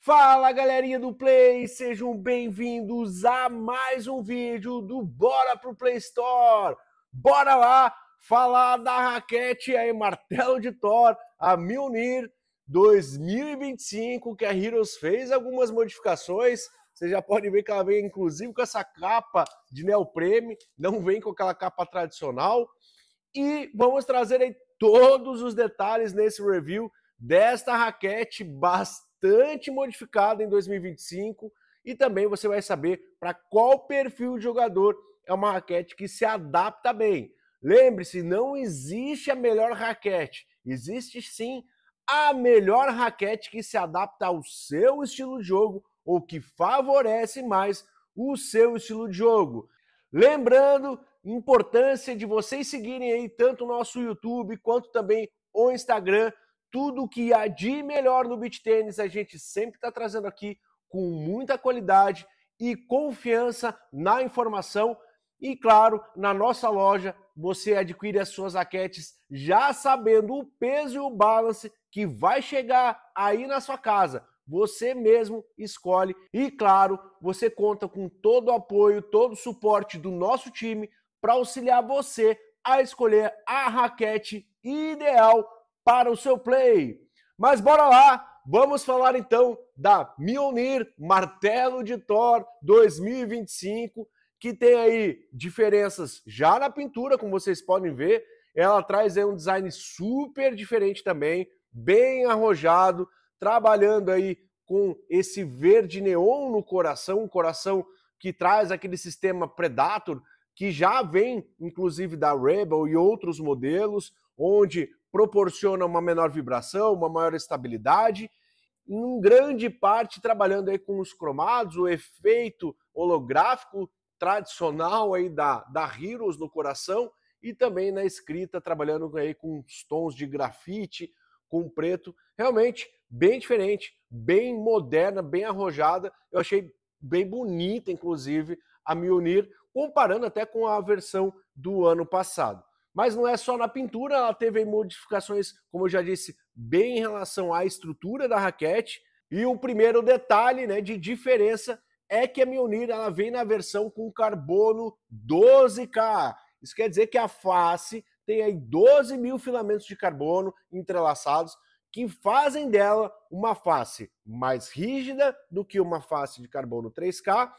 Fala galerinha do Play, sejam bem-vindos a mais um vídeo do Bora pro Play Store. Bora lá falar da raquete aí, martelo de Thor, a Mjolnir 2025, que a Heroes fez algumas modificações. Você já pode ver que ela vem inclusive com essa capa de neoprene, não vem com aquela capa tradicional. E vamos trazer aí todos os detalhes nesse review desta raquete bastante modificada em 2025, e também você vai saber para qual perfil de jogador é uma raquete que se adapta bem. Lembre-se, não existe a melhor raquete, existe sim a melhor raquete que se adapta ao seu estilo de jogo ou que favorece mais o seu estilo de jogo. Lembrando, importância de vocês seguirem aí tanto o nosso YouTube quanto também o Instagram. Tudo que há de melhor no beach tênis a gente sempre está trazendo aqui com muita qualidade e confiança na informação. E claro, na nossa loja você adquire as suas raquetes já sabendo o peso e o balance que vai chegar aí na sua casa. Você mesmo escolhe e claro, você conta com todo o apoio, todo o suporte do nosso time para auxiliar você a escolher a raquete ideal para o seu play. Mas bora lá, vamos falar então da Mjolnir Martelo de Thor 2025, que tem aí diferenças já na pintura, como vocês podem ver. Ela traz aí um design super diferente também, bem arrojado, trabalhando aí com esse verde neon no coração, um coração que traz aquele sistema Predator, que já vem inclusive da Rebel e outros modelos, onde proporciona uma menor vibração, uma maior estabilidade, em grande parte trabalhando aí com os cromados, o efeito holográfico tradicional aí da Heroes no coração, e também na escrita, trabalhando aí com os tons de grafite, com preto, realmente bem diferente, bem moderna, bem arrojada. Eu achei bem bonita, inclusive, a Mjolnir, comparando até com a versão do ano passado. Mas não é só na pintura, ela teve modificações, como eu já disse, bem em relação à estrutura da raquete. E o primeiro detalhe, né, de diferença é que a Mjolnir ela vem na versão com carbono 12K. Isso quer dizer que a face tem aí 12 mil filamentos de carbono entrelaçados, que fazem dela uma face mais rígida do que uma face de carbono 3K,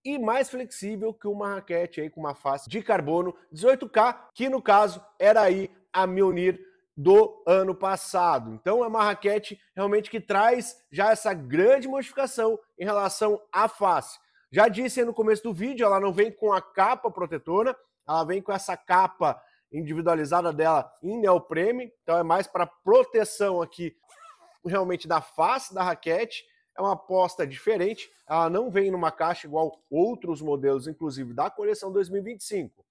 e mais flexível que uma raquete aí com uma face de carbono 18K, que no caso era aí a Mjolnir do ano passado. Então é uma raquete realmente que traz já essa grande modificação em relação à face. Já disse aí no começo do vídeo, ela não vem com a capa protetora, ela vem com essa capa individualizada dela em neoprene, então é mais para proteção aqui realmente da face da raquete. É uma aposta diferente, ela não vem numa caixa igual outros modelos, inclusive da coleção 2025.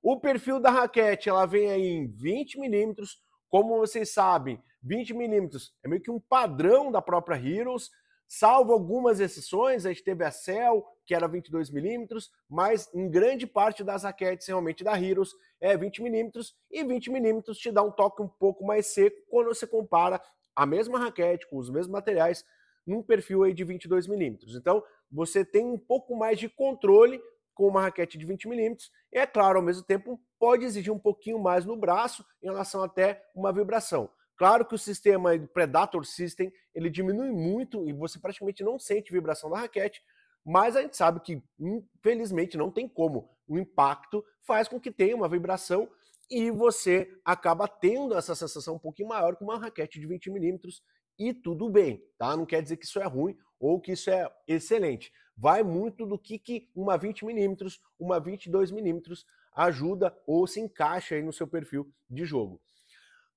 O perfil da raquete, ela vem aí em 20 milímetros, como vocês sabem, 20 milímetros é meio que um padrão da própria Heroes, salvo algumas exceções. A gente teve a Cell, que era 22 milímetros, mas em grande parte das raquetes realmente da Heroes é 20 milímetros, e 20 milímetros te dá um toque um pouco mais seco quando você compara a mesma raquete com os mesmos materiais num perfil aí de 22 milímetros. Então, você tem um pouco mais de controle com uma raquete de 20 milímetros, e é claro, ao mesmo tempo, pode exigir um pouquinho mais no braço em relação até uma vibração. Claro que o sistema Predator System, ele diminui muito e você praticamente não sente vibração da raquete, mas a gente sabe que, infelizmente, não tem como. O impacto faz com que tenha uma vibração e você acaba tendo essa sensação um pouquinho maior com uma raquete de 20 milímetros, e tudo bem, tá? Não quer dizer que isso é ruim ou que isso é excelente. Vai muito do que uma 20 milímetros, uma 22 milímetros ajuda ou se encaixa aí no seu perfil de jogo.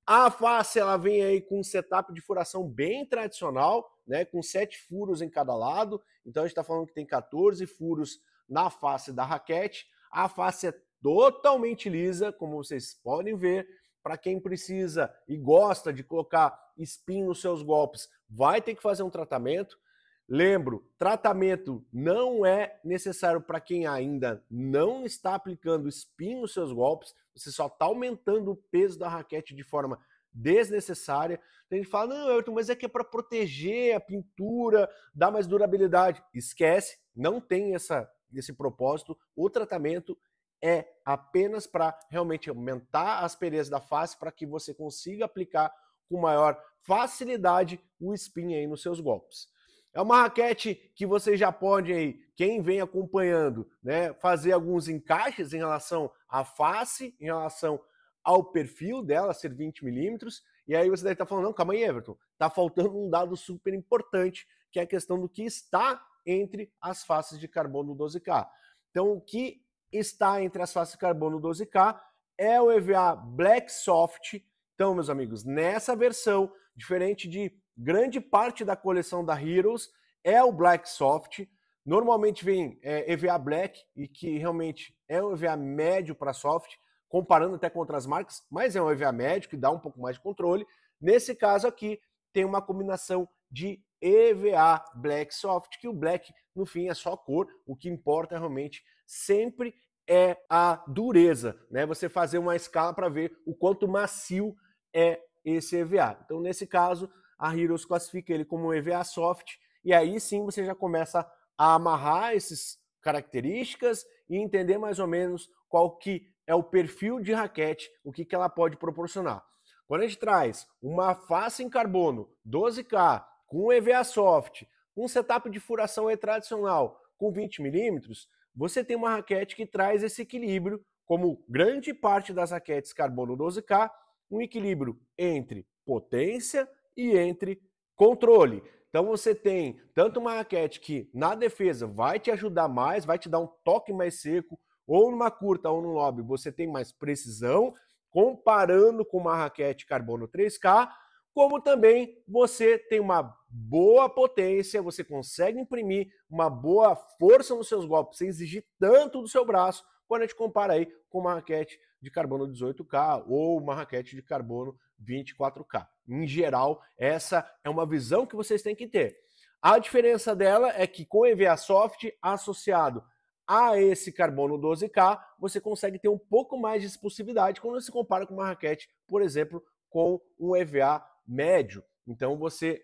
A face ela vem aí com um setup de furação bem tradicional, né, com 7 furos em cada lado. Então a gente está falando que tem 14 furos na face da raquete. A face é totalmente lisa, como vocês podem ver. Para quem precisa e gosta de colocar spin nos seus golpes, vai ter que fazer um tratamento. Lembro, tratamento não é necessário para quem ainda não está aplicando spin nos seus golpes. Você só está aumentando o peso da raquete de forma desnecessária. Tem gente que fala, não, Everton, mas é que é para proteger a pintura, dar mais durabilidade. Esquece, não tem esse propósito. O tratamento é apenas para realmente aumentar a aspereza da face para que você consiga aplicar com maior facilidade o spin aí nos seus golpes. É uma raquete que você já pode aí, quem vem acompanhando, né, fazer alguns encaixes em relação à face, em relação ao perfil dela ser 20 milímetros, e aí você deve estar falando, não, calma aí, Everton, tá faltando um dado super importante, que é a questão do que está entre as faces de carbono 12K. Então, o que está entre as faces de carbono 12K é o EVA Black Soft. Então, meus amigos, nessa versão, diferente de grande parte da coleção da Heroes, é o Black Soft. Normalmente vem EVA Black, e que realmente é um EVA médio para soft, comparando até com outras marcas, mas é um EVA médio que dá um pouco mais de controle. Nesse caso aqui, tem uma combinação de EVA Black Soft, que o Black, no fim, é só cor. O que importa realmente sempre é a dureza, né? Você fazer uma escala para ver o quanto macio é esse EVA. Então, nesse caso, a Heroes classifica ele como um EVA Soft, e aí sim você já começa a amarrar essas características e entender mais ou menos qual que é o perfil de raquete, o que ela pode proporcionar. Quando a gente traz uma face em carbono 12K com um EVA Soft, um setup de furação aí tradicional com 20 milímetros, você tem uma raquete que traz esse equilíbrio, como grande parte das raquetes carbono 12K, um equilíbrio entre potência e entre controle. Então você tem tanto uma raquete que na defesa vai te ajudar mais, vai te dar um toque mais seco, ou numa curta ou no lobby você tem mais precisão, comparando com uma raquete carbono 3K, como também você tem uma boa potência, você consegue imprimir uma boa força nos seus golpes sem exigir tanto do seu braço, quando a gente compara aí com uma raquete de carbono 18K ou uma raquete de carbono 24K. Em geral, essa é uma visão que vocês têm que ter. A diferença dela é que com o EVA Soft associado a esse carbono 12K, você consegue ter um pouco mais de explosividade quando se compara com uma raquete, por exemplo, com um EVA médio. Então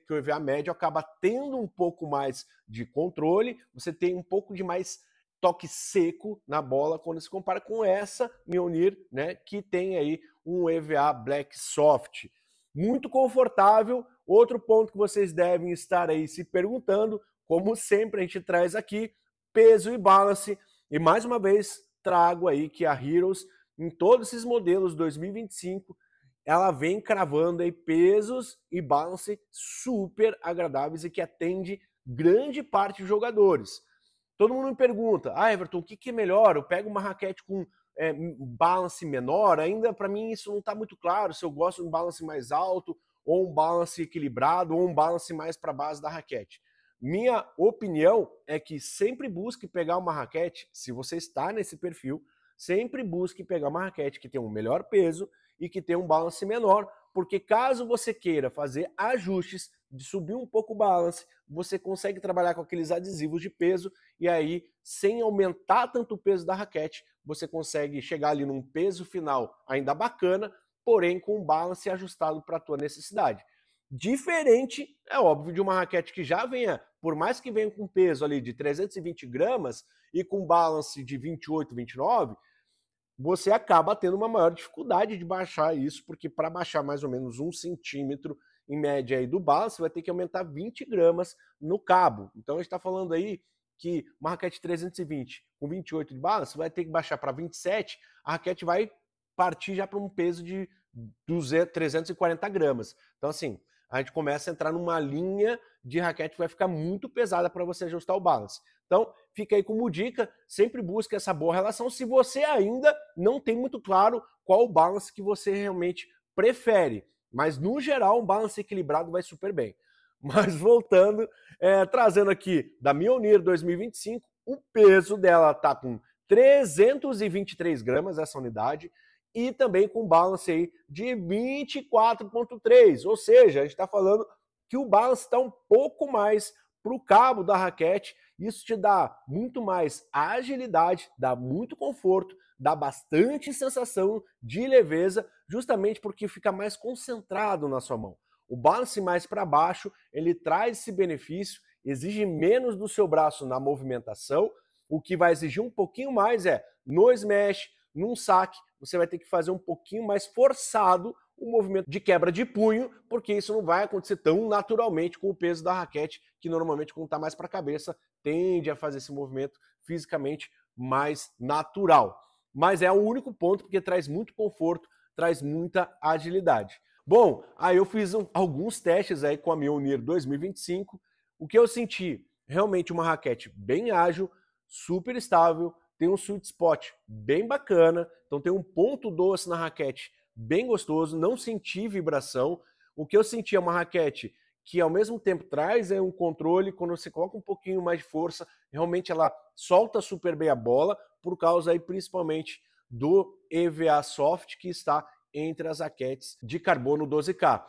que o EVA médio acaba tendo um pouco mais de controle, você tem um pouco de mais toque seco na bola quando se compara com essa Mjolnir, né, que tem aí um EVA Black Soft. Muito confortável. Outro ponto que vocês devem estar aí se perguntando, como sempre a gente traz aqui, peso e balance. E mais uma vez trago aí que a Heroes, em todos esses modelos 2025, ela vem cravando aí pesos e balance super agradáveis e que atende grande parte dos jogadores. Todo mundo me pergunta, Everton, o que é melhor? Eu pego uma raquete com balance menor? Ainda para mim isso não está muito claro, se eu gosto de um balance mais alto, ou um balance equilibrado, ou um balance mais para a base da raquete. Minha opinião é que sempre busque pegar uma raquete, se você está nesse perfil, sempre busque pegar uma raquete que tenha um melhor peso e que tenha um balance menor, porque caso você queira fazer ajustes de subir um pouco o balance, você consegue trabalhar com aqueles adesivos de peso e aí, sem aumentar tanto o peso da raquete, você consegue chegar ali num peso final ainda bacana, porém com um balance ajustado para a tua necessidade. Diferente, é óbvio, de uma raquete que já venha, por mais que venha com peso ali de 320 gramas e com balance de 28, 29, você acaba tendo uma maior dificuldade de baixar isso, porque para baixar mais ou menos 1 centímetro em média aí do balance, você vai ter que aumentar 20 gramas no cabo. Então a gente está falando aí que uma raquete 320 com 28 de balance, vai ter que baixar para 27, a raquete vai partir já para um peso de 340 gramas. Então assim, a gente começa a entrar numa linha de raquete que vai ficar muito pesada para você ajustar o balance. Então, fica aí como dica, sempre busque essa boa relação se você ainda não tem muito claro qual o balance que você realmente prefere. Mas, no geral, um balance equilibrado vai super bem. Mas, voltando, trazendo aqui da Mjolnir 2025, o peso dela está com 323 gramas, essa unidade, e também com balance aí de 24,3, ou seja, a gente está falando que o balance está um pouco mais para o cabo da raquete, isso te dá muito mais agilidade, dá muito conforto, dá bastante sensação de leveza, justamente porque fica mais concentrado na sua mão. O balance mais para baixo, ele traz esse benefício, exige menos do seu braço na movimentação, o que vai exigir um pouquinho mais é no smash, num saque, você vai ter que fazer um pouquinho mais forçado o movimento de quebra de punho, porque isso não vai acontecer tão naturalmente com o peso da raquete, que normalmente quando está mais para a cabeça, tende a fazer esse movimento fisicamente mais natural. Mas é o único ponto, porque traz muito conforto, traz muita agilidade. Bom, aí eu fiz alguns testes aí com a Mjolnir 2025, o que eu senti? Realmente uma raquete bem ágil, super estável, tem um sweet spot bem bacana, então tem um ponto doce na raquete bem gostoso, não senti vibração. O que eu senti é uma raquete que ao mesmo tempo traz um controle, quando você coloca um pouquinho mais de força, realmente ela solta super bem a bola, por causa aí principalmente do EVA Soft que está entre as raquetes de carbono 12K.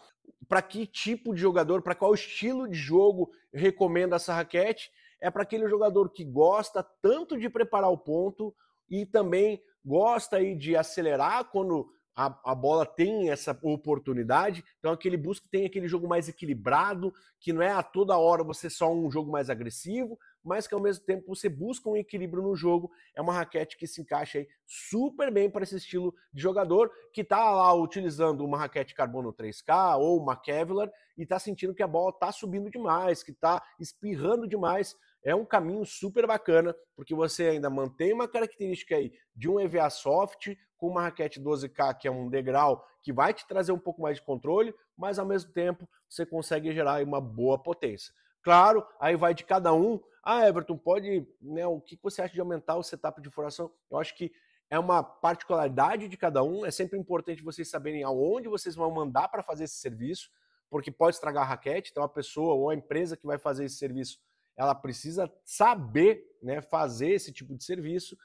Para que tipo de jogador, para qual estilo de jogo recomendo essa raquete? É para aquele jogador que gosta tanto de preparar o ponto e também gosta aí de acelerar quando a bola tem essa oportunidade. Então aquele busca tem aquele jogo mais equilibrado, que não é a toda hora você só um jogo mais agressivo, mas que ao mesmo tempo você busca um equilíbrio no jogo. É uma raquete que se encaixa aí super bem para esse estilo de jogador que está lá utilizando uma raquete carbono 3K ou uma Kevlar e está sentindo que a bola está subindo demais, que está espirrando demais. É um caminho super bacana, porque você ainda mantém uma característica aí de um EVA Soft com uma raquete 12K, que é um degrau que vai te trazer um pouco mais de controle, mas ao mesmo tempo você consegue gerar aí uma boa potência. Claro, aí vai de cada um. Ah, Everton, pode, né, o que você acha de aumentar o setup de furação? Eu acho que é uma particularidade de cada um, é sempre importante vocês saberem aonde vocês vão mandar para fazer esse serviço, porque pode estragar a raquete, então a pessoa ou a empresa que vai fazer esse serviço, ela precisa saber, né, fazer esse tipo de serviço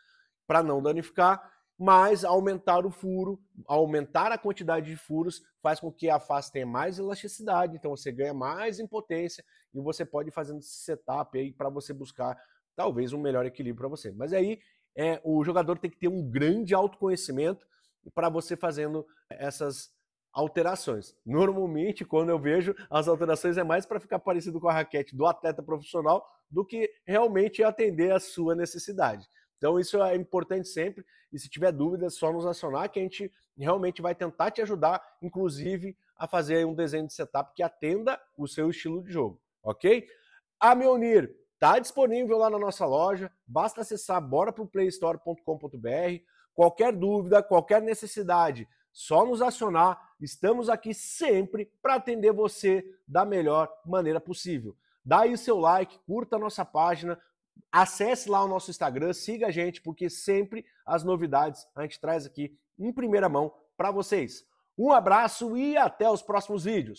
para não danificar, mas aumentar o furo, aumentar a quantidade de furos faz com que a face tenha mais elasticidade, então você ganha mais em potência e você pode ir fazendo esse setup aí para você buscar talvez um melhor equilíbrio para você. Mas aí o jogador tem que ter um grande autoconhecimento para você fazendo essas alterações. Normalmente, quando eu vejo as alterações é mais para ficar parecido com a raquete do atleta profissional do que realmente atender a sua necessidade. Então isso é importante sempre, e se tiver dúvida, é só nos acionar que a gente realmente vai tentar te ajudar, inclusive a fazer um desenho de setup que atenda o seu estilo de jogo, ok? A Mjolnir está disponível lá na nossa loja, basta acessar boraproplaystore.com.br. Qualquer dúvida, qualquer necessidade, só nos acionar, estamos aqui sempre para atender você da melhor maneira possível. Dá aí o seu like, curta a nossa página, acesse lá o nosso Instagram, siga a gente, porque sempre as novidades a gente traz aqui em primeira mão para vocês. Um abraço e até os próximos vídeos.